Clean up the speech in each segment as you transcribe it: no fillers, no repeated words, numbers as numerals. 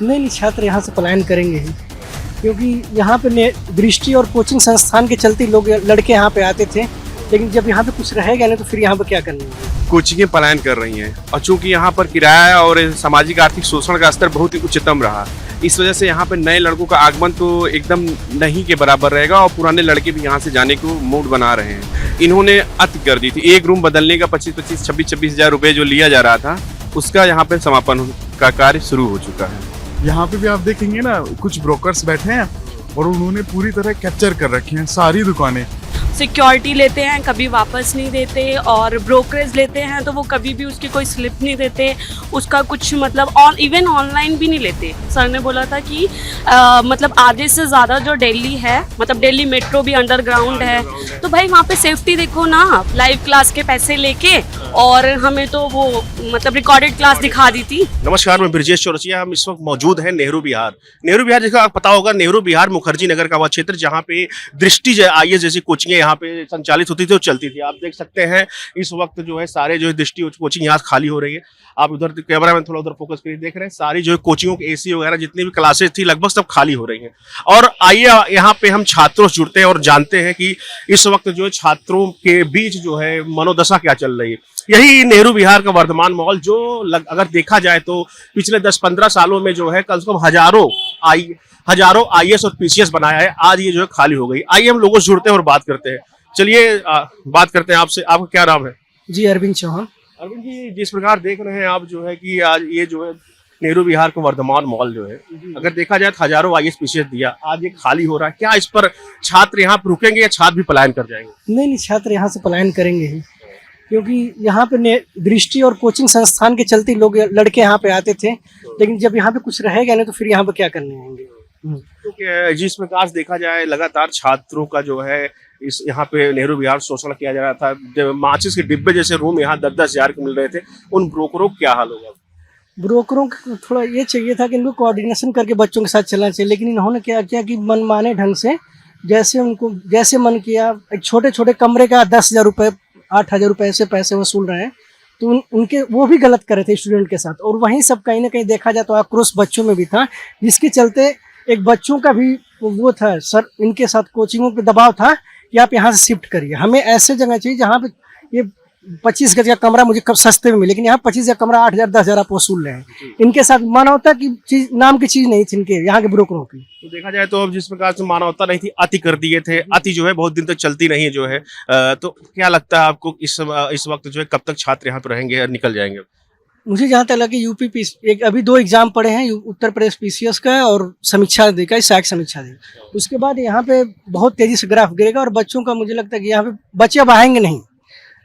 नहीं नहीं, छात्र यहाँ से पलायन करेंगे ही, क्योंकि यहाँ पे दृष्टि और कोचिंग संस्थान के चलते लोग लड़के यहाँ पे आते थे, लेकिन जब यहाँ पे कुछ रहेगा नहीं तो फिर यहाँ पे क्या करना है। कोचिंगें पलायन कर रही हैं और चूंकि यहाँ पर किराया और सामाजिक आर्थिक शोषण का स्तर बहुत ही उच्चतम रहा, इस वजह से यहाँ पर नए लड़कों का आगमन तो एकदम नहीं के बराबर रहेगा और पुराने लड़के भी यहाँ से जाने को मूड बना रहे हैं। इन्होंने अति कर दी थी, एक रूम बदलने का 25-26 हज़ार रुपये जो लिया जा रहा था, उसका यहाँ पे समापन का कार्य शुरू हो चुका है। यहाँ पे भी आप देखेंगे ना, कुछ ब्रोकर्स बैठे हैं और उन्होंने पूरी तरह कैप्चर कर रखी हैं सारी दुकानें। सिक्योरिटी लेते हैं, कभी वापस नहीं देते, और ब्रोकरेज लेते हैं तो वो कभी भी उसकी कोई स्लिप नहीं देते, उसका कुछ मतलब इवन ऑनलाइन भी नहीं लेते। सर ने बोला था कि मतलब आधे से ज़्यादा जो दिल्ली है, मतलब दिल्ली मेट्रो भी अंडरग्राउंड है, तो भाई वहाँ पे सेफ्टी देखो ना, लाइव क्लास के पैसे लेके, और हमें तो वो मतलब रिकॉर्डेड क्लास दिखा दी थी। नमस्कार, मैं ब्रजेश चौरसिया। हम इस वक्त मौजूद हैं नेहरू विहार। नेहरू विहार जिसका आपको पता होगा, नेहरू विहार मुखर्जी नगर का वह क्षेत्र जहाँ पे दृष्टि IAS जैसी कोचिंगें यहाँ पे संचालित होती थी और चलती थी। आप देख सकते हैं इस वक्त जो है सारे जो है दृष्टि कोचिंग यहाँ खाली हो रही है। आप उधर कैमरा में थोड़ा उधर फोकस करके देख रहे हैं, सारी जो है कोचिंगों की AC वगैरह जितनी भी क्लासेस थी लगभग सब खाली हो रही हैं। और आइए यहाँ पे हम छात्रों से जुड़ते हैं और जानते हैं कि इस वक्त जो है छात्रों के बीच जो है मनोदशा क्या चल रही है। यही नेहरू विहार का वर्धमान मॉल जो अगर देखा जाए तो पिछले 10-15 सालों में जो है कम से कम हजारों IAS और PCS बनाया है, आज ये जो है खाली हो गई। आइए हम लोगों से जुड़ते हैं और बात करते हैं। चलिए बात करते हैं आपसे। आपका क्या नाम है? जी अरविंद चौहान। अरविंद जी, जिस प्रकार देख रहे हैं आप जो है कि आज ये जो है नेहरू विहार का वर्धमान मॉल जो है, अगर देखा जाए तो हजारों IAS PCS दिया, आज ये खाली हो रहा है। क्या इस पर छात्र यहाँ पर रुकेंगे या छात्र भी पलायन कर जाएंगे? नहीं नहीं, छात्र यहाँ से पलायन करेंगे ही, क्योंकि यहाँ पे दृष्टि और कोचिंग संस्थान के चलते लोग लड़के यहाँ पे आते थे, लेकिन जब यहाँ पे कुछ रहेगा नहीं तो फिर यहाँ पे क्या करने आएंगे। तो जिस प्रकार देखा जाए लगातार छात्रों का जो है इस यहाँ पे नेहरू विहार शोषण किया जा रहा था, माचिस के डिब्बे जैसे रूम यहाँ 10-10 हज़ार के मिल रहे थे, उन ब्रोकरों को क्या हाल होगा? ब्रोकरों को थोड़ा ये चाहिए था कि इनको कोऑर्डिनेशन करके बच्चों के साथ चलना चाहिए, लेकिन इन्होंने क्या किया कि मनमाने ढंग से जैसे मन किया, एक छोटे छोटे कमरे का 10,000 रुपये 8,000 रुपये ऐसे पैसे वसूल रहे हैं। तो उनके वो भी गलत कर रहे थे स्टूडेंट के साथ, और वहीं सब कहीं ना कहीं देखा जाए तो आक्रोश बच्चों में भी था, जिसके चलते एक बच्चों का भी वो था, सर इनके साथ कोचिंगों पे दबाव था कि आप यहाँ से शिफ्ट करिए, हमें ऐसे जगह चाहिए जहाँ पे ये 25 गज का कमरा मुझे कब सस्ते में मिले, लेकिन यहाँ 25 का कमरा 8,000 10,000 आप वसूल रहे हैं। इनके साथ मानवता की चीज नाम की चीज नहीं थी इनके यहाँ के ब्रोकरों की। तो देखा जाए तो अब जिस प्रकार से मानवता नहीं थी, अति कर दिए थे। अति जो है बहुत दिन तक चलती नहीं है जो है। तो क्या लगता है आपको इस वक्त जो है कब तक छात्र यहाँ पर रहेंगे और निकल जाएंगे? मुझे जहाँ तक लगा कि एक अभी 2 एग्जाम पड़े हैं, उत्तर प्रदेश PCS का और समीक्षा दे का, सहायक समीक्षा दे, उसके बाद यहाँ पे बहुत तेजी से ग्राफ गिरेगा और बच्चों का मुझे लगता है कि यहाँ पे बच्चे अब आएंगे नहीं,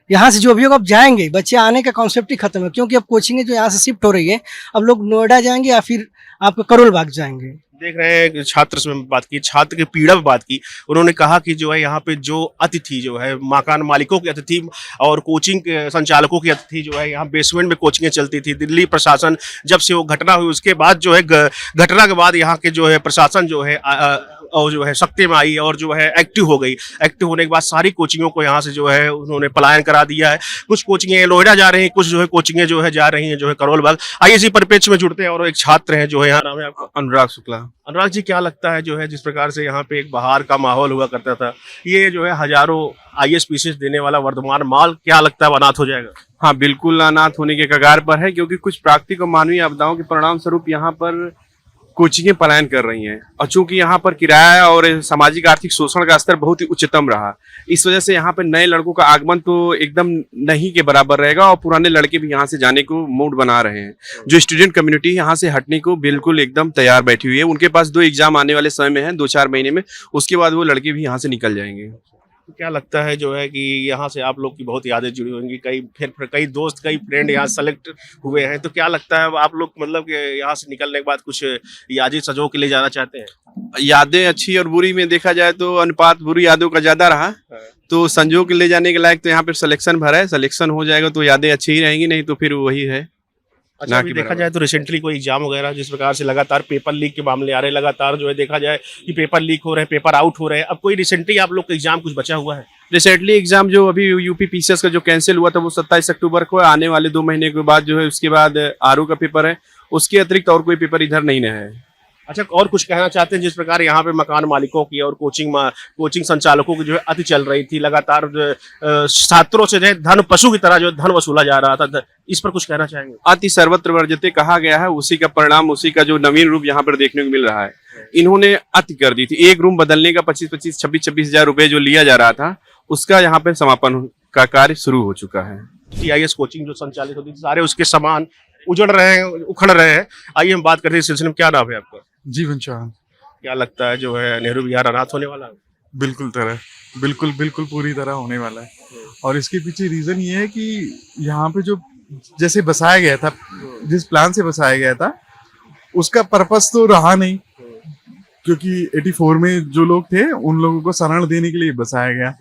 यहाँ से जो भी होगा अब जाएंगे, बच्चे आने का कॉन्सेप्ट ही खत्म है, क्योंकि अब कोचिंगें जो यहाँ से शिफ्ट हो रही है, अब लोग नोएडा जाएंगे या फिर आपको करोल बाग जाएंगे। देख रहे हैं छात्र से बात की, छात्र की पीड़ा पे बात की। उन्होंने कहा कि जो है यहाँ पे जो अतिथि जो है मकान मालिकों की अतिथि और कोचिंग के संचालकों की अतिथि जो है, यहाँ बेसमेंट में कोचिंगें चलती थी। दिल्ली प्रशासन जब से वो घटना हुई उसके बाद जो है घटना के बाद यहाँ के जो है प्रशासन जो है और जो है शक्ति में आई और जो है एक्टिव हो गई। एक्टिव होने के बाद सारी कोचिंगों को यहाँ से जो है उन्होंने पलायन करा दिया है। कुछ कोचिंगें नोएडा जा रही हैं, कुछ जो है कोचिंगें जो है जा रही हैं जो है करोल बाग। आइए इसी परिप्रेक्ष्य में जुड़ते हैं और एक छात्र हैं जो है, यहाँ नाम है आपका? अनुराग शुक्ला। अनुराग जी, क्या लगता है जो है जिस प्रकार से यहाँ पे एक बाहर का माहौल हुआ करता था, ये जो है हजारों IAS PCS देने वाला वर्धमान मॉल क्या लगता है अनाथ हो जाएगा? हाँ बिल्कुल अनाथ होने के कगार पर है, क्योंकि कुछ प्राकृतिक और मानवीय आपदाओं के परिणाम स्वरूप यहाँ पर कोचिंगें पलायन कर रही हैं और चूंकि यहाँ पर किराया और सामाजिक आर्थिक शोषण का स्तर बहुत ही उच्चतम रहा, इस वजह से यहाँ पर नए लड़कों का आगमन तो एकदम नहीं के बराबर रहेगा और पुराने लड़के भी यहाँ से जाने को मूड बना रहे हैं। जो स्टूडेंट कम्युनिटी यहाँ से हटने को बिल्कुल एकदम तैयार बैठी हुई है। उनके पास 2 एग्जाम आने वाले समय में है, 2-4 महीने में, उसके बाद वो लड़के भी यहाँ से निकल जाएंगे। तो क्या लगता है जो है कि यहाँ से आप लोग की बहुत यादें जुड़ी होंगी, कई दोस्त कई फ्रेंड यहाँ सेलेक्ट हुए हैं, तो क्या लगता है आप लोग मतलब कि यहाँ से निकलने के बाद कुछ यादें सजो के लिए जाना चाहते हैं? यादें अच्छी और बुरी में देखा जाए तो अनुपात बुरी यादों का ज्यादा रहा, तो संजो के ले जाने के लायक तो यहाँ पे सिलेक्शन भरा है। सिलेक्शन हो जाएगा तो यादें अच्छी ही रहेंगी, नहीं तो फिर वही है। अच्छा, अभी देखा जाए तो रिसेंटली कोई एग्जाम वगैरह जिस प्रकार से लगातार पेपर लीक के मामले आ रहे हैं, लगातार जो है देखा जाए कि पेपर लीक हो रहे हैं, पेपर आउट हो रहे हैं, अब कोई रिसेंटली आप लोग का एग्जाम कुछ बचा हुआ है? रिसेंटली एग्जाम जो अभी यूपी PCS का जो कैंसिल हुआ था वो 27 अक्टूबर को, आने वाले 2 महीने के बाद जो है उसके बाद RO का पेपर है, उसके अतिरिक्त और कोई पेपर इधर नहीं है। अच्छा, और कुछ कहना चाहते हैं? जिस प्रकार यहाँ पे मकान मालिकों की और कोचिंग संचालकों की जो है अति चल रही थी, लगातार छात्रों से जो है धन पशु की तरह जो है धन वसूला जा रहा था, इस पर कुछ कहना चाहेंगे? अति सर्वत्र वर्जते कहा गया है, उसी का परिणाम, उसी का जो नवीन रूप यहाँ पर देखने को मिल रहा है। इन्होंने अति कर दी थी। एक रूम बदलने का 25-25, 26-26 हजार रुपए जो लिया जा रहा था, उसका यहाँ पे समापन का कार्य शुरू हो चुका है। TIS कोचिंग जो संचालित होती थी, सारे उसके सामान उजड़ रहे हैं, उखड़ रहे हैं। आइए हम बात करते हैं इस सिलसिले में। क्या नाम है आपका? जीवन चौहान। क्या लगता है जो है नेहरू विहार अनाथ होने वाला है? बिल्कुल पूरी तरह होने वाला है। और इसके पीछे रीजन ये है कि यहाँ पे जो जैसे बसाया गया था, जिस प्लान से बसाया गया था, उसका पर्पस तो रहा नहीं, क्योंकि 84 में जो लोग थे उन लोगों को शरण देने के लिए बसाया गया।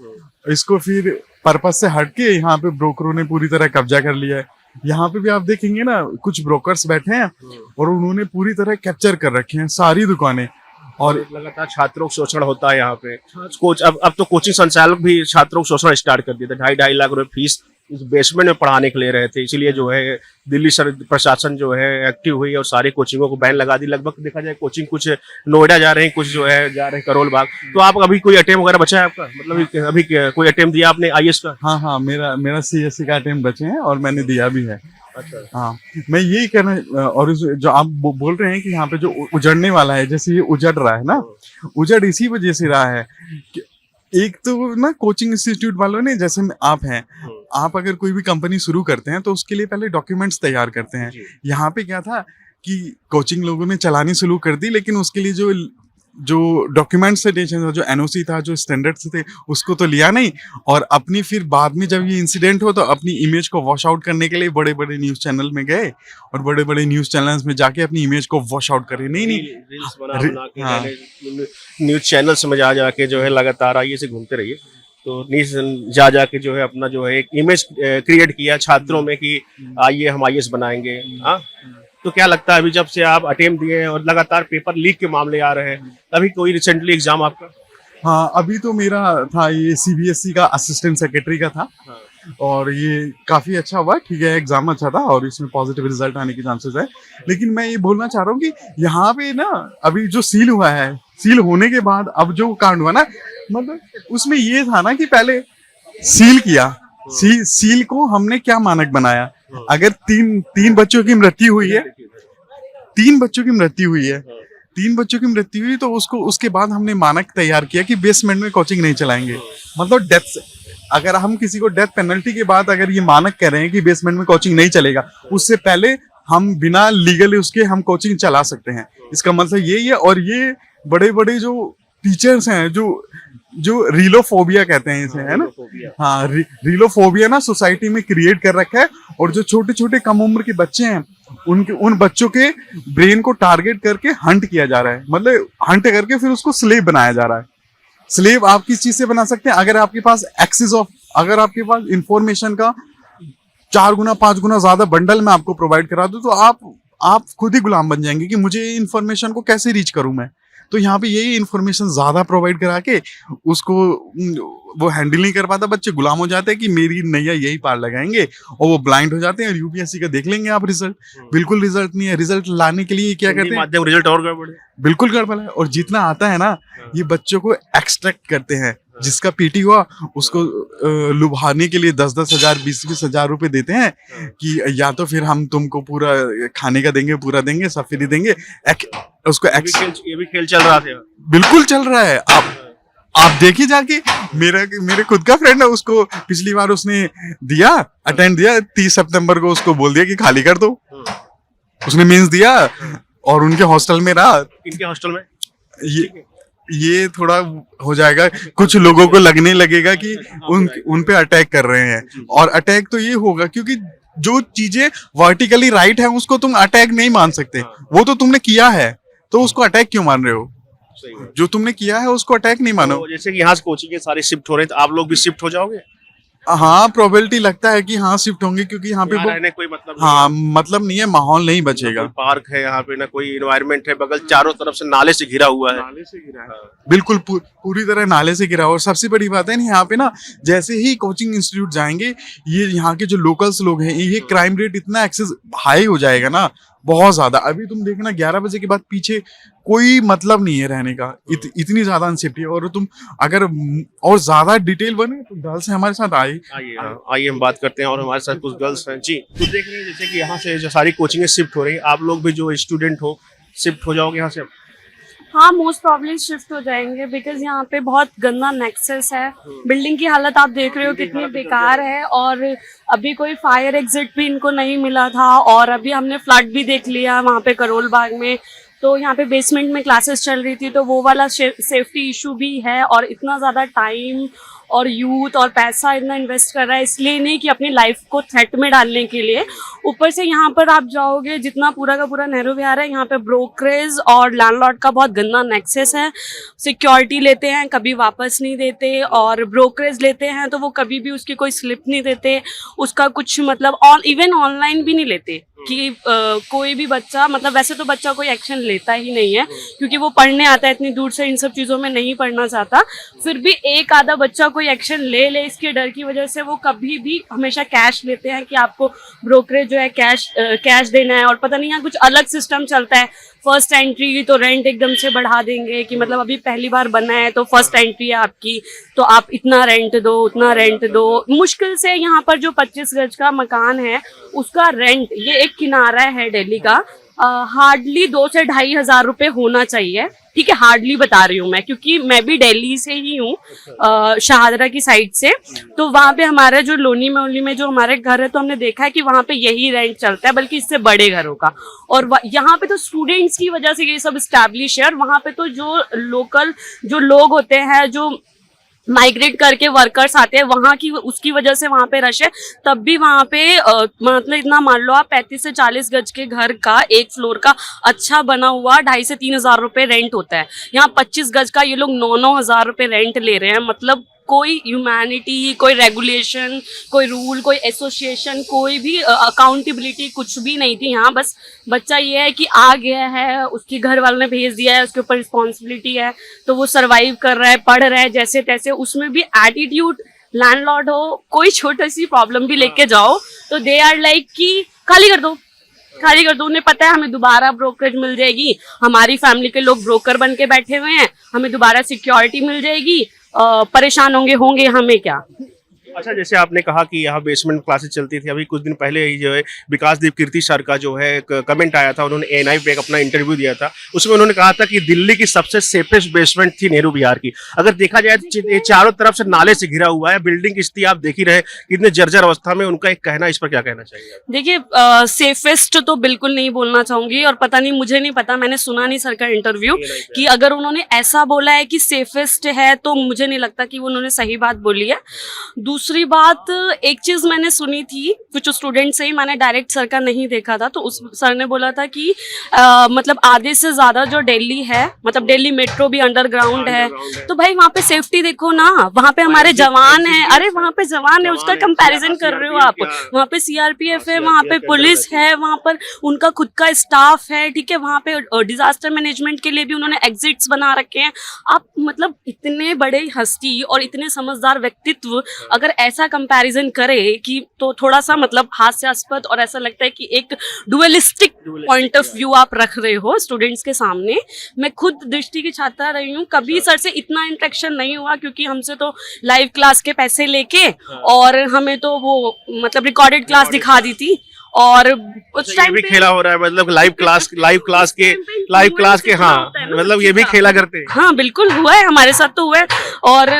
इसको फिर पर्पस से हटके यहाँ पे ब्रोकरों ने पूरी तरह कब्जा कर लिया है। यहाँ पे भी आप देखेंगे ना, कुछ ब्रोकर्स बैठे हैं और उन्होंने पूरी तरह कैप्चर कर रखे हैं सारी दुकानें। और लगातार छात्रों का शोषण होता है यहाँ पे। अब तो कोचिंग संचालक भी छात्रों को शोषण स्टार्ट कर दिए थे। 2.5 लाख रुपए फीस इस बेसमेंट में पढ़ाने के ले रहे थे। इसीलिए जो है दिल्ली प्रशासन जो है एक्टिव हुई और सारी कोचिंगों को बैन लगा दी। लगभग देखा जाए कोचिंग कुछ नोएडा जा रहे हैं, कुछ जो है जा रहे हैं करोल बाग। तो आप अभी कोई अटेम्प्ट वगैरह बचा है आपका? मतलब अभी कोई अटेम्प्ट दिया आपने IAS का? हाँ, मेरा CSC का अटेम्प्ट बचे हैं और मैंने दिया भी है। अच्छा। हाँ, मैं यही कहना, और जो आप बोल रहे हैं कि यहाँ पे जो उजड़ने वाला है, जैसे ये उजड़ रहा है ना, उजड़ इसी वजह से रहा है कि एक तो ना कोचिंग इंस्टीट्यूट वालों ने, जैसे आप हैं, आप अगर कोई भी कंपनी शुरू करते हैं तो उसके लिए पहले डॉक्यूमेंट्स तैयार करते हैं। यहाँ पे क्या था कि कोचिंग लोगों ने चलानी शुरू कर दी, लेकिन उसके लिए जो डॉक्यूमेंट्स थे, जो NOC था, जो स्टैंडर्ड्स थे, उसको तो लिया नहीं। और अपनी फिर बाद में जब ये इंसिडेंट हो तो अपनी इमेज को वॉश आउट करने के लिए बड़े बड़े न्यूज चैनल में गए और बड़े बड़े न्यूज चैनल्स में जाके अपनी इमेज को वॉश आउट करे। न्यूज चैनल्स में जाके जो है लगातार आइए से घूमते रहिए, तो न्यूज जाके जो है अपना जो है एक इमेज क्रिएट किया छात्रों में कि आइए हम IAS बनाएंगे। हाँ, तो क्या लगता है अभी जब से आप अटेम्प्ट दिए हैं और लगातार पेपर लीक के मामले आ रहे हैं, अभी कोई रिसेंटली एग्जाम आपका? हाँ, अभी तो मेरा था, ये CBSE का असिस्टेंट सेक्रेटरी का था। हाँ। और ये काफी अच्छा हुआ, ठीक है, एग्जाम अच्छा था और इसमें पॉजिटिव रिजल्ट आने के चांसेस है। लेकिन मैं ये बोलना चाह रहा हूँ कि यहाँ पे ना अभी जो सील हुआ है, सील होने के बाद अब जो कांड हुआ ना, मतलब उसमें ये था ना कि पहले सील किया, सील को हमने क्या मानक बनाया? अगर तीन बच्चों की मृत्यु हुई है, 3 बच्चों की मृत्यु हुई है, 3 बच्चों की मृत्यु हुई, तो उसके बाद हमने मानक तैयार किया कि बेसमेंट में कोचिंग नहीं चलाएंगे। मतलब डेथ, अगर हम किसी को डेथ पेनल्टी के बाद अगर ये मानक कह रहे हैं कि बेसमेंट में कोचिंग नहीं चलेगा, उससे पहले हम बिना लीगली उसके हम कोचिंग चला सकते हैं। इसका मतलब यही है। और ये बड़े बड़े जो टीचर्स हैं, जो रीलोफोबिया कहते हैं इसे, है ना? हाँ, रीलोफोबिया ना सोसाइटी में क्रिएट कर रखा है। और जो छोटे छोटे कम उम्र के बच्चे हैं, उन बच्चों के ब्रेन को टारगेट करके हंट किया जा रहा है। मतलब हंट करके फिर उसको स्लेव बनाया जा रहा है। स्लेव आप किस चीज से बना सकते हैं? अगर आपके पास अगर आपके पास इंफॉर्मेशन का 4 गुना 5 गुना ज्यादा बंडल में आपको प्रोवाइड करा दूं, तो आप खुद ही गुलाम बन जाएंगे कि मुझे इंफॉर्मेशन को कैसे रीच करूं मैं। तो यहाँ पे यही इंफॉर्मेशन ज्यादा प्रोवाइड करा के उसको वो हैंडल नहीं कर पाता, बच्चे गुलाम हो जाते हैं कि मेरी नैया यही पार लगाएंगे, और वो ब्लाइंड हो जाते हैं। और UPSC का देख लेंगे आप रिजल्ट, बिल्कुल रिजल्ट नहीं है। रिजल्ट लाने के लिए क्या करते हैं? रिजल्ट और गड़बड़ है, बिल्कुल गड़बड़ है। और जितना आता है ना, ये बच्चों को एक्सट्रैक्ट करते हैं। जिसका PT हुआ उसको लुभाने के लिए 10-10 हजार 20-20 हजार रुपए देते हैं कि या तो फिर हम तुमको पूरा खाने का देंगे, पूरा देंगे, सब फ्री देंगे। उसको ये भी खेल चल रहा था, बिल्कुल चल रहा है। आप देखिए जाके, मेरे खुद का फ्रेंड है, उसको पिछली बार उसने अटेंड दिया 30 सितंबर को, उसको बोल दिया कि खाली कर दो। उसने मेंस दिया और उनके हॉस्टल में रहा। इनके हॉस्टल में ये थोड़ा हो जाएगा, कुछ लोगों को लगने लगेगा कि उन पे अटैक कर रहे हैं। और अटैक तो ये होगा क्योंकि जो चीजें वर्टिकली राइट है उसको तुम अटैक नहीं मान सकते। वो तो तुमने किया है, तो उसको अटैक क्यों मान रहे हो? जो तुमने किया है उसको अटैक नहीं मानो। तो जैसे कि यहाँ से कोचिंग के सारे शिफ्ट हो रहे हैं, तो आप लोग भी शिफ्ट हो जाओगे? हाँ, प्रोबेबिलिटी लगता है कि हाँ शिफ्ट होंगे, क्योंकि यहाँ पे रहने कोई मतलब हाँ मतलब नहीं है, माहौल नहीं बचेगा। पार्क है यहाँ पे, ना कोई इन्वायरमेंट है, बगल चारों तरफ से नाले से घिरा हुआ है। नाले से घिरा है, बिल्कुल पूरी तरह नाले से घिरा हुआ। और सबसे बड़ी बात है यहाँ पे ना, जैसे ही कोचिंग इंस्टीट्यूट जाएंगे, ये यहाँ के जो लोकल्स लोग हैं, ये क्राइम रेट इतना एक्सेस हाई हो जाएगा ना, बहुत ज्यादा। अभी तुम देखना 11 बजे के बाद पीछे कोई मतलब नहीं है रहने का, इतनी ज्यादा अनसेफ्टी है। और तुम अगर और ज्यादा डिटेल बने तो गर्ल्स हमारे साथ आए। आइए, हाँ, आइए हम बात करते हैं और हमारे साथ कुछ गर्ल्स हैं जी। तो देख रहे हैं जैसे कि यहाँ से जो सारी कोचिंगें शिफ्ट हो रही हैं, आप लोग भी जो स्टूडेंट हो शिफ्ट हो जाओगे यहाँ से? हाँ, मोस्ट प्रॉब्ली शिफ्ट हो जाएंगे बिकॉज यहाँ पे बहुत गंदा नेक्सस है। बिल्डिंग की हालत आप देख रहे हो कितनी बेकार है, और अभी कोई फायर एग्जिट भी इनको नहीं मिला था, और अभी हमने फ्लड भी देख लिया वहाँ पे करोल बाग में। तो यहाँ पे बेसमेंट में क्लासेस चल रही थी, तो वो वाला सेफ्टी इशू भी है। और इतना ज़्यादा टाइम और यूथ और पैसा इतना इन्वेस्ट कर रहा है, इसलिए नहीं कि अपनी लाइफ को थ्रेट में डालने के लिए। ऊपर से यहाँ पर आप जाओगे, जितना पूरा का पूरा नेहरू विहार है, यहाँ पे ब्रोकरेज और लैंडलॉर्ड का बहुत गंदा नेक्सस है। सिक्योरिटी लेते हैं, कभी वापस नहीं देते, और ब्रोकरेज लेते हैं तो वो कभी भी उसकी कोई स्लिप नहीं देते, उसका कुछ मतलब इवन ऑनलाइन भी नहीं लेते कि कोई भी बच्चा, मतलब वैसे तो बच्चा कोई एक्शन लेता ही नहीं है क्योंकि वो पढ़ने आता है, इतनी दूर से इन सब चीज़ों में नहीं पढ़ना चाहता। फिर भी एक आधा बच्चा कोई एक्शन ले इसके डर की वजह से वो कभी भी हमेशा कैश लेते हैं कि आपको ब्रोकरेज जो है कैश देना है। और पता नहीं यहाँ कुछ अलग सिस्टम चलता है, फर्स्ट एंट्री तो रेंट एकदम से बढ़ा देंगे कि मतलब अभी पहली बार बना है तो फर्स्ट एंट्री है आपकी, तो आप इतना रेंट दो उतना रेंट दो। मुश्किल से यहाँ पर जो 25 गज का मकान है उसका रेंट, ये एक किनारा है दिल्ली का, हार्डली 2 से 2,500 हजार रुपए होना चाहिए। ठीक है, हार्डली बता रही हूँ मैं, क्योंकि मैं भी दिल्ली से ही हूँ, शाहदरा की साइड से। तो वहाँ पे हमारा जो लोनी मोहल्ली में जो हमारे घर है, तो हमने देखा है कि वहाँ पे यही रेंट चलता है, बल्कि इससे बड़े घरों का। और यहाँ पे तो स्टूडेंट्स की वजह से ये सब स्टैब्लिश है, और वहाँ पे तो जो लोकल जो लोग होते हैं, जो माइग्रेट करके वर्कर्स आते हैं वहाँ की, उसकी वजह से वहाँ पे रश है। तब भी वहाँ पे मतलब इतना मान लो आप 35 से 40 गज के घर का एक फ्लोर का अच्छा बना हुआ 2,500 से 3,000 रुपए रेंट होता है। यहाँ 25 गज का ये लोग 9-9 हजार रुपए रेंट ले रहे हैं। मतलब कोई ह्यूमैनिटी, कोई रेगुलेशन, कोई रूल, कोई एसोसिएशन, कोई भी अकाउंटेबिलिटी कुछ भी नहीं थी यहाँ। बस बच्चा ये है कि आ गया है, उसके घर वालों ने भेज दिया है, उसके ऊपर रिस्पॉन्सिबिलिटी है, तो वो सर्वाइव कर रहा है, पढ़ रहा है जैसे तैसे। उसमें भी एटीट्यूड, लैंडलॉर्ड हो, कोई छोटी सी प्रॉब्लम भी लेके जाओ तो दे आर लाइक कि खाली कर दो, खाली कर दो। उन्हें पता है हमें दोबारा ब्रोकरेज मिल जाएगी, हमारी फैमिली के लोग ब्रोकर बन के बैठे हुए हैं, हमें दोबारा सिक्योरिटी मिल जाएगी, परेशान होंगे हमें क्या। अच्छा, जैसे आपने कहा कि यहाँ बेसमेंट क्लासेस चलती थी, अभी कुछ दिन पहले ही जो है विकास दीप कीर्ति सर का जो है कमेंट आया था, उन्होंने एएनआई पे एक अपना इंटरव्यू दिया था, उसमें उन्होंने कहा था कि दिल्ली की सबसे सेफेस्ट बेसमेंट थी नेहरू विहार की। अगर देखा जाए तो ये चारों तरफ से नाले से घिरा हुआ है, बिल्डिंग की स्थिति आप देख ही रहे कितने जर्जर अवस्था में। उनका एक कहना, इस पर क्या कहना चाहिए? देखिए, सेफेस्ट तो बिल्कुल नहीं बोलना चाहूंगी, और पता नहीं, मुझे नहीं पता, मैंने सुना नहीं सर का इंटरव्यू कि अगर उन्होंने ऐसा बोला है कि सेफेस्ट है तो मुझे नहीं लगता कि उन्होंने सही बात बोली है। दूसरी बात, एक चीज मैंने सुनी थी कुछ स्टूडेंट से ही, मैंने डायरेक्ट सर का नहीं देखा था, तो उस सर ने बोला था कि मतलब आधे से ज्यादा जो दिल्ली है, मतलब दिल्ली मेट्रो भी अंडरग्राउंड है, तो भाई वहाँ पे सेफ्टी देखो ना, वहाँ पे हमारे जवान हैं। अरे वहाँ पे जवान है, उसका कंपैरिजन कर रहे हो आप। वहाँ पे सीआरपीएफ है, वहाँ पे पुलिस है, वहाँ पर उनका खुद का स्टाफ है। ठीक है, वहाँ पे डिजास्टर मैनेजमेंट के लिए भी उन्होंने एग्जिट्स बना रखे हैं। आप मतलब इतने बड़े हस्ती और इतने समझदार व्यक्तित्व अगर ऐसा कंपैरिजन करे कि, तो थोड़ा सा मतलब हास्यास्पद, और ऐसा लगता है कि एक डुअलिस्टिक पॉइंट ऑफ व्यू आप रख रहे हो स्टूडेंट्स के सामने। मैं खुद दृष्टि की छात्रा रही हूँ, कभी सर से इतना इंटरेक्शन नहीं हुआ, क्योंकि हमसे तो लाइव क्लास के पैसे लेके, और हमें तो वो मतलब रिकॉर्डेड क्लास दिखा दी थी, और उस टाइम भी खेला हो रहा है, मतलब लाइव क्लास के हाँ, मतलब ये भी खेला करते हैं। हाँ बिल्कुल हुआ है, हमारे साथ तो हुआ है। और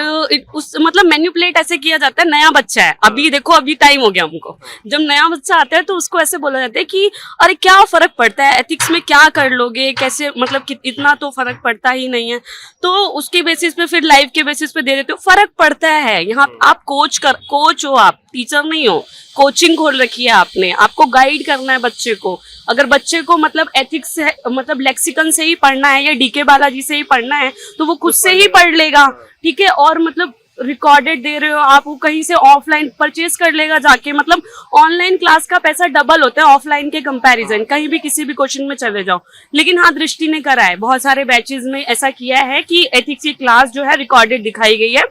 उस मतलब मैन्युपुलेट ऐसे किया जाता है, नया बच्चा है, अभी देखो अभी टाइम हो गया हमको, जब नया बच्चा आता है तो उसको ऐसे बोला जाता है कि अरे क्या फर्क पड़ता है, एथिक्स में क्या कर लोगे, कैसे, मतलब इतना तो फर्क पड़ता ही नहीं है। तो उसके बेसिस पे फिर लाइव के बेसिस पे दे देते हो, फर्क पड़ता है। यहाँ आप कोच हो, आप टीचर नहीं हो, कोचिंग खोल रखी है आपने, आपको गाइड करना है बच्चे को। अगर बच्चे को मतलब एथिक्स से, मतलब लेक्सिकन से ही पढ़ना है या डीके बालाजी से ही पढ़ना है, तो वो खुद से ही पढ़ लेगा। ठीक है, और मतलब रिकॉर्डेड दे रहे हो आप, वो कहीं से ऑफलाइन परचेज कर लेगा जाके। मतलब ऑनलाइन क्लास का पैसा डबल होता है ऑफलाइन के कंपैरिजन, कहीं भी किसी भी कोचिंग में चले जाओ। लेकिन हाँ, दृष्टि ने करा है, बहुत सारे बैचेज में ऐसा किया है कि एथिक्स की क्लास जो है रिकॉर्डेड दिखाई गई है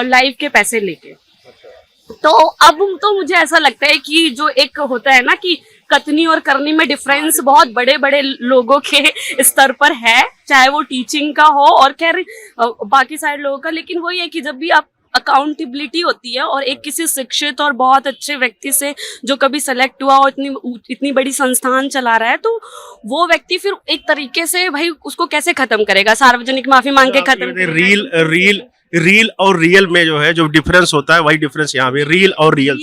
लाइव के पैसे लेके। तो अब तो मुझे ऐसा लगता है कि जो एक होता है ना कि कथनी और करनी में डिफरेंस बहुत बड़े बड़े लोगों के स्तर पर है, चाहे वो टीचिंग का हो और खैर बाकी सारे लोगों का। लेकिन वही है कि जब भी आप अकाउंटेबिलिटी होती है और एक किसी शिक्षित और बहुत अच्छे व्यक्ति से जो कभी सेलेक्ट हुआ और इतनी बड़ी संस्थान चला रहा है, तो वो व्यक्ति फिर एक तरीके से भाई उसको कैसे खत्म करेगा, सार्वजनिक माफी मांग के खत्म करेगा। रील और रियल में जो है जो डिफरेंस होता है वही डिफरेंस यहाँ पे रील और रियल।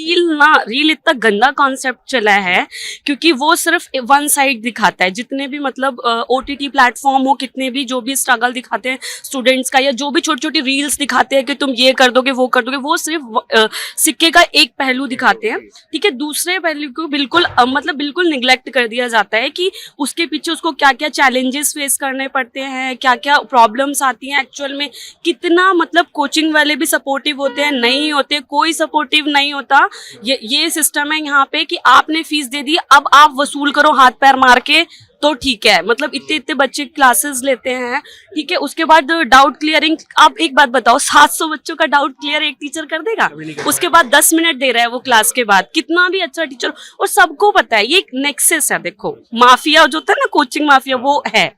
रील इतना गंदा कॉन्सेप्ट चला है क्योंकि वो सिर्फ वन साइड दिखाता है। जितने भी मतलब OTT प्लेटफॉर्म हो, कितने भी जो भी स्ट्रगल दिखाते हैं स्टूडेंट्स का, या जो भी छोटी छोटी रील्स दिखाते हैं कि तुम ये कर दोगे वो कर दोगे, वो सिर्फ सिक्के का एक पहलू दिखाते हैं, ठीक है। दूसरे पहलू को बिल्कुल मतलब बिल्कुल निग्लेक्ट कर दिया जाता है कि उसके पीछे उसको क्या क्या चैलेंजेस फेस करने पड़ते हैं, क्या क्या प्रॉब्लम्स आती हैं एक्चुअल में। कितना मतलब कोचिंग वाले भी सपोर्टिव होते हैं, नहीं होते, कोई सपोर्टिव नहीं होता। ये सिस्टम है यहाँ पे कि आपने फीस दे दी, अब आप वसूल करो हाथ पैर मार के, तो ठीक है। मतलब इतने इतने बच्चे क्लासेस लेते हैं, ठीक है। उसके बाद डाउट क्लियरिंग, आप एक बात बताओ, 700 बच्चों का डाउट क्लियर एक टीचर कर देगा? उसके बाद 10 मिनट दे रहा है वो क्लास के बाद, कितना भी अच्छा टीचर। और सबको पता है ये एक नेक्सस है। देखो माफिया जो होता है ना, कोचिंग माफिया, वो है,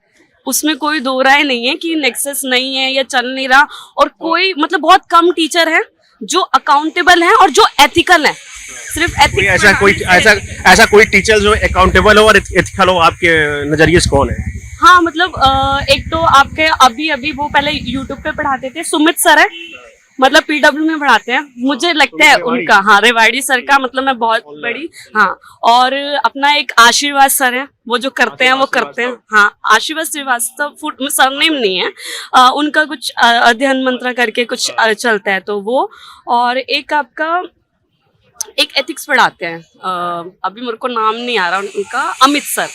उसमें कोई दो राय नहीं है कि नेक्सस नहीं है या चल नहीं रहा। और कोई मतलब बहुत कम टीचर हैं जो अकाउंटेबल हैं और जो एथिकल हैं। सिर्फ ऐसा कोई टीचर जो अकाउंटेबल हो और एथिकल हो, आपके नजरिए से कौन है? हाँ मतलब एक तो आपके अभी वो पहले यूट्यूब पे पढ़ाते थे, सुमित सर है, मतलब PW में पढ़ाते हैं, मुझे लगता है उनका, हाँ रेवाड़ी सर का मतलब मैं बहुत बड़ी, हाँ। और अपना एक आशीर्वाद सर है, वो जो करते हैं वो करते हैं, हाँ आशीर्वाद श्रीवास्तव, सरनेम नहीं है उनका, कुछ अध्ययन मंत्र करके कुछ चलता है तो वो। और एक आपका एक एथिक्स पढ़ाते हैं, अभी मेरे को नाम नहीं आ रहा उनका, अमित सर।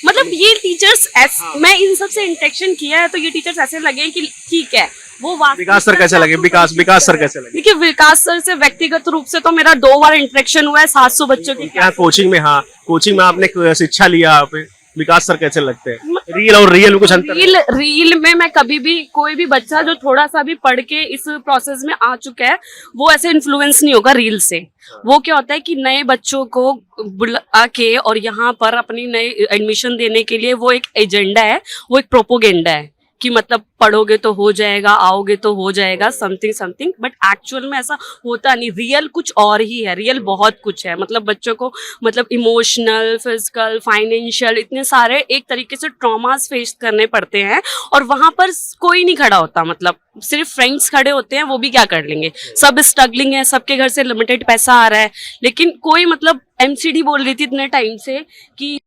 मतलब ये टीचर्स मैं इन सब से इंटरेक्शन किया है तो ये टीचर्स ऐसे लगे कि ठीक है वो विकास सर कैसे लगे? विकास सर कैसे लगे? देखिए विकास सर से व्यक्तिगत रूप से तो मेरा 2 बार इंटरेक्शन हुआ है 700 बच्चों की क्या कोचिंग में, हाँ कोचिंग में आपने शिक्षा लिया, आप विकास सर कैसे लगते हैं? रील और रियल में कुछ अंतर? रील में मैं कभी भी, कोई भी बच्चा जो थोड़ा सा भी पढ़ के इस प्रोसेस में आ चुका है वो ऐसे इन्फ्लुएंस नहीं होगा रील से। वो क्या होता है कि नए बच्चों को बुला के और यहाँ पर अपनी नई एडमिशन देने के लिए वो एक एजेंडा है, वो एक प्रोपोगेंडा है कि मतलब पढ़ोगे तो हो जाएगा, आओगे तो हो जाएगा, समथिंग। बट एक्चुअल में ऐसा होता नहीं। रियल कुछ और ही है, रियल बहुत कुछ है। मतलब बच्चों को मतलब इमोशनल, फिजिकल, फाइनेंशियल, इतने सारे एक तरीके से ट्रॉमास फेस करने पड़ते हैं और वहां पर कोई नहीं खड़ा होता। मतलब सिर्फ फ्रेंड्स खड़े होते हैं, वो भी क्या कर लेंगे, सब स्ट्रगलिंग है, सबके घर से लिमिटेड पैसा आ रहा है। लेकिन कोई मतलब MCD बोल रही थी इतने टाइम से कि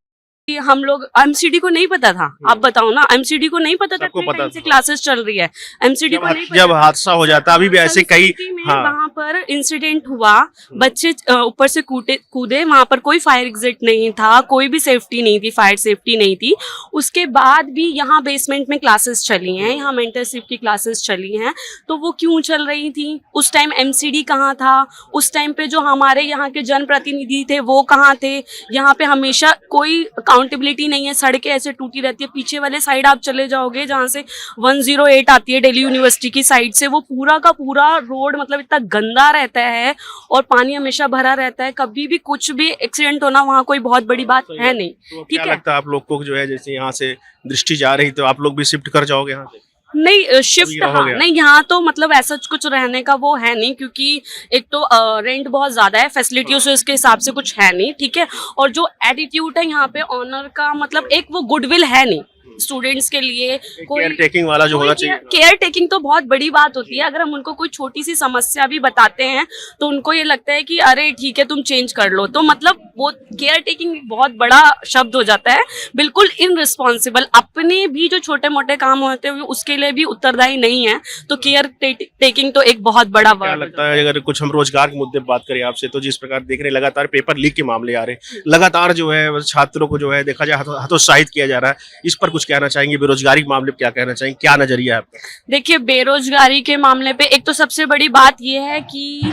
हम लोग, MCD को नहीं पता था, आप बताओ ना, MCD को नहीं पता था, टाइम से क्लासेस चल रही है, MCD को नहीं पता। जब हादसा हो जाता, अभी भी ऐसे कई, हाँ। वहाँ पर इंसिडेंट हुआ, बच्चे ऊपर से कूदे, वहाँ पर कोई फायर एग्जिट नहीं था, कोई भी सेफ्टी नहीं थी, फायर सेफ्टी नहीं थी। उसके बाद भी यहाँ बेसमेंट में क्लासेस चली हैं, यहाँ मेंटरशिप की क्लासेस चली हैं, तो वो क्यों चल रही थी? उस टाइम MCD कहाँ था? उस टाइम पे जो हमारे यहाँ के जनप्रतिनिधि थे वो कहाँ थे? यहाँ पे हमेशा कोई अकाउंटेबिलिटी नहीं है, सड़कें ऐसे टूटी रहती है। पीछे वाले साइड आप चले जाओगे जहाँ से 108 आती है दिल्ली यूनिवर्सिटी की साइड से, वो पूरा का पूरा रोड मतलब इतना गंदा रहता है और पानी हमेशा भरा रहता है। कभी भी कुछ भी एक्सीडेंट होना वहाँ कोई बहुत बड़ी बात है नहीं, ठीक है। लगता है आप लोग को जो है, जैसे यहाँ से दृष्टि जा रही तो आप लोग भी शिफ्ट कर जाओगे यहाँ से? नहीं शिफ्ट, हाँ नहीं, यहाँ तो मतलब ऐसा कुछ रहने का वो है नहीं, क्योंकि एक तो रेंट बहुत ज्यादा है, फैसिलिटियों से इसके हिसाब से कुछ है नहीं, ठीक है। और जो एटीट्यूड है यहाँ पे ऑनर का, मतलब एक वो गुडविल है नहीं स्टूडेंट्स के लिए। कोई केयर टेकिंग वाला जो होना चाहिए, केयर टेकिंग तो बहुत बड़ी बात होती है। अगर हम उनको कोई छोटी सी समस्या भी बताते हैं तो उनको ये लगता है कि अरे ठीक है तुम चेंज कर लो, तो मतलब वो केयर टेकिंग बहुत बड़ा शब्द हो जाता है, बिल्कुल इनरिस्पॉन्सिबल। अपने भी जो छोटे मोटे काम होते हैं उसके लिए भी उत्तरदायी नहीं है, तो केयर टेकिंग तो एक बहुत बड़ा वर्ड। क्या लगता है अगर कुछ हम रोजगार के मुद्दे बात करें आपसे, तो जिस प्रकार देख रहे लगातार पेपर लीक के मामले आ रहे हैं, लगातार जो है छात्रों को जो है देखा जाए हतोत्साहित किया जा रहा है, इस पर कुछ कहना चाहेंगे? बेरोजगारी के मामले पे क्या कहना चाहेंगे? क्या नजरिया है आपका? देखिए बेरोजगारी के मामले पे एक तो सबसे बड़ी बात यह है कि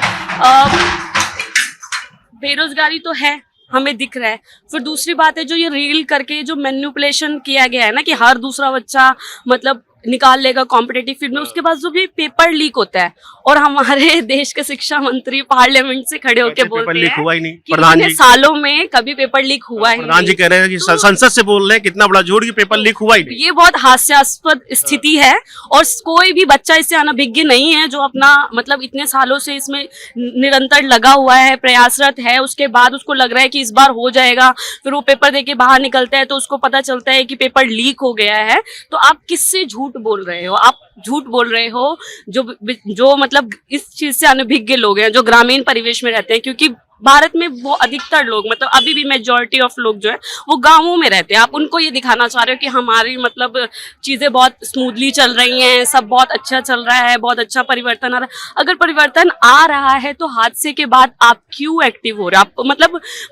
बेरोजगारी तो है, हमें दिख रहा है। फिर दूसरी बात है जो ये रील करके जो मैनिपुलेशन किया गया है ना, कि हर दूसरा बच्चा मतलब निकाल लेगा कॉम्पिटेटिव फील्ड में, उसके बाद जो भी पेपर लीक होता है और हमारे देश के शिक्षा मंत्री पार्लियामेंट से खड़े होकर पेपर बोलते लीक हैं हुआ ही नहीं, कि प्रधान इतने जी सालों में कभी पेपर लीक हुआ ही प्रधान जी नहीं। कह रहे हैं कि तो संसद से बोल रहे हैं, कितना बड़ा झूठ कि पेपर लीक हुआ ही नहीं। ये बहुत हास्यास्पद स्थिति है और कोई भी बच्चा इससे अनभिज्ञ नहीं है जो अपना मतलब इतने सालों से इसमें निरंतर लगा हुआ है, प्रयासरत है, उसके बाद उसको लग रहा है कि इस बार हो जाएगा, फिर वो पेपर देके बाहर निकलता है तो उसको पता चलता है कि पेपर लीक हो गया है। तो आप किससे झूठ बोल रहे हो? आप झूठ बोल रहे हो जो मतलब इस चीज से अनभिज्ञ लोग हैं, जो ग्रामीण परिवेश में रहते हैं, क्योंकि भारत में वो अधिकतर लोग मतलब अभी भी मेजॉरिटी ऑफ लोग जो है वो गांवों में रहते हैं। आप उनको ये दिखाना चाह रहे हो कि हमारी मतलब चीजें बहुत स्मूथली चल रही हैं, सब बहुत अच्छा चल रहा है, बहुत अच्छा परिवर्तन आ रहा है। अगर परिवर्तन आ रहा है तो हादसे के बाद आप क्यों एक्टिव हो रहे हो? आप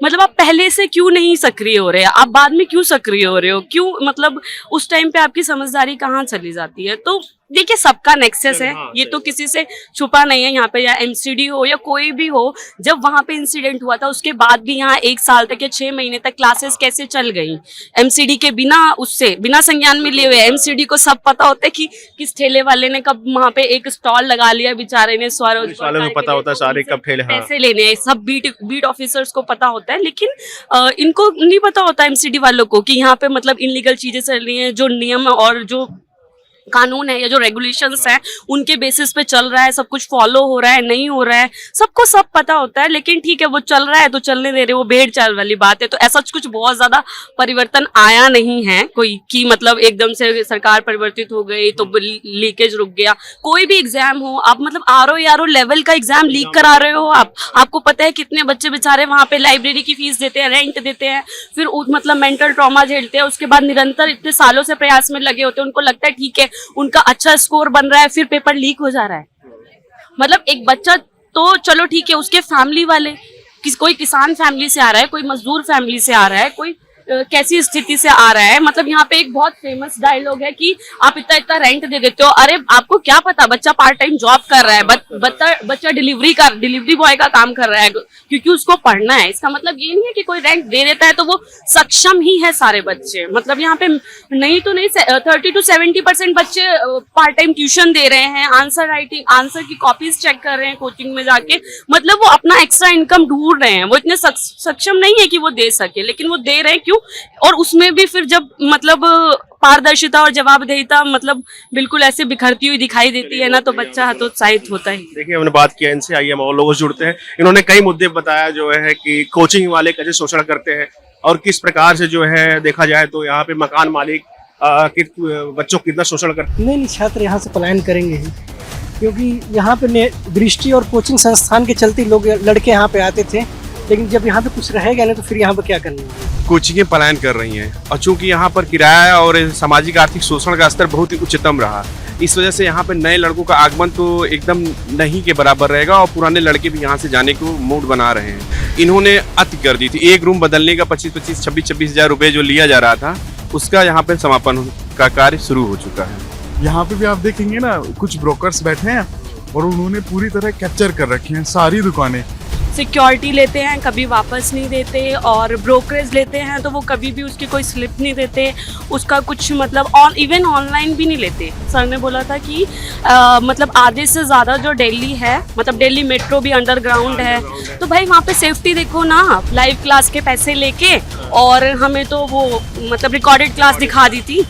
मतलब आप पहले से क्यों नहीं सक्रिय हो रहे हैं? आप बाद में क्यों सक्रिय हो रहे हो? क्यों मतलब उस टाइम पे आपकी समझदारी कहाँ चली जाती है? तो देखिए, सबका नेक्सस है, ये तो किसी से छुपा नहीं है। यहाँ पे या एमसीडी हो या कोई भी हो, जब वहां पे इंसिडेंट हुआ था उसके बाद भी यहाँ 1 साल तक या 6 महीने तक क्लासेस कैसे चल गई एमसीडी के बिना, उससे बिना संज्ञान में लिए हुए। एमसीडी को सब पता होता है कि किस ठेले वाले ने कब वहां पे एक स्टॉल लगा लिया, बेचारे ने वालों को पता होता है सारे कब ठेले, हाँ। पैसे लेने हैं, सब बीट ऑफिसर्स को पता होता है, लेकिन इनको नहीं पता होता एमसीडी वालों को कि यहाँ पे मतलब इनलीगल चीजें चल रही हैं, जो नियम और जो कानून है या जो रेगुलेशंस हैं उनके बेसिस पे चल रहा है, सब कुछ फॉलो हो रहा है, नहीं हो रहा है, सबको सब पता होता है। लेकिन ठीक है, वो चल रहा है तो चलने दे रहे, वो भेड़ चाल वाली बात है। तो ऐसा कुछ बहुत ज्यादा परिवर्तन आया नहीं है कोई कि मतलब एकदम से सरकार परिवर्तित हो गई तो लीकेज रुक गया। कोई भी एग्जाम हो, आप मतलब आरओ लेवल का एग्जाम लीक करा रहे हो, आपको पता है कितने बच्चे बेचारे वहां पे लाइब्रेरी की फीस देते हैं, रेंट देते हैं, फिर मतलब मेंटल ट्रॉमा झेलते हैं, उसके बाद निरंतर इतने सालों से प्रयास में लगे होते हैं, उनको लगता है ठीक है उनका अच्छा स्कोर बन रहा है, फिर पेपर लीक हो जा रहा है। मतलब एक बच्चा तो चलो ठीक है, उसके फैमिली वाले कोई किसान फैमिली से आ रहा है, कोई मजदूर फैमिली से आ रहा है, कोई कैसी स्थिति से आ रहा है। मतलब यहाँ पे एक बहुत फेमस डायलॉग है कि आप इतना इतना रेंट दे देते हो। अरे आपको क्या पता, बच्चा पार्ट टाइम जॉब कर रहा है, बच्चा डिलीवरी बॉय का काम कर रहा है क्योंकि उसको पढ़ना है। इसका मतलब ये नहीं है कि कोई रेंट दे देता है तो वो सक्षम ही है सारे बच्चे। मतलब यहाँ पे नहीं तो नहीं 30 to 70% बच्चे पार्ट टाइम ट्यूशन दे रहे हैं, आंसर की कॉपीज चेक कर रहे हैं कोचिंग में जाके। मतलब वो अपना एक्स्ट्रा इनकम ढूंढ रहे हैं। वो इतने सक्षम नहीं है कि वो दे सके, लेकिन वो दे रहे हैं। क्यों? और उसमें भी फिर जब मतलब पारदर्शिता और जवाबदेहिता मतलब बिल्कुल ऐसे बिखरती हुई दिखाई देती है ना, तो बच्चा हतोत्साहित होता है। देखिए, हमने बात किया इनसे, आइए हम और लोगों से जुड़ते हैं। इन्होंने कई मुद्दे बताया जो है कि कोचिंग वाले कैसे शोषण करते हैं और किस प्रकार से जो है देखा जाए तो यहाँ पे मकान मालिक बच्चों को कितना शोषण करते हैं। नहीं, छात्र यहाँ से पलायन करेंगे ही, क्योंकि यहाँ पे दृष्टि और कोचिंग संस्थान के चलते लोग लड़के यहाँ पे आते थे, लेकिन जब यहाँ पे कुछ रहेगा नहीं तो फिर यहाँ पे क्या करना है। कोचिंगें पलायन कर रही हैं और चूंकि यहाँ पर किराया और सामाजिक आर्थिक शोषण का स्तर बहुत ही उच्चतम रहा, इस वजह से यहाँ पे नए लड़कों का आगमन तो एकदम नहीं के बराबर रहेगा और पुराने लड़के भी यहाँ से जाने को मूड बना रहे हैं। इन्होंने अति कर दी थी। एक रूम बदलने का 25-26 हज़ार रुपये जो लिया जा रहा था, उसका यहाँ पे समापन का कार्य शुरू हो चुका है। यहाँ पे भी आप देखेंगे ना, कुछ ब्रोकर्स बैठे हैं और उन्होंने पूरी तरह कैप्चर कर रखी हैं सारी दुकानें। सिक्योरिटी लेते हैं, कभी वापस नहीं देते, और ब्रोकरेज लेते हैं तो वो कभी भी उसकी कोई स्लिप नहीं देते, उसका कुछ मतलब इवन ऑनलाइन भी नहीं लेते। सर ने बोला था कि मतलब आधे से ज़्यादा जो दिल्ली है, मतलब दिल्ली मेट्रो भी अंडरग्राउंड है, तो भाई वहाँ पे सेफ्टी देखो ना। लाइव क्लास के पैसे लेके और हमें तो वो मतलब रिकॉर्डेड क्लास दिखा दी थी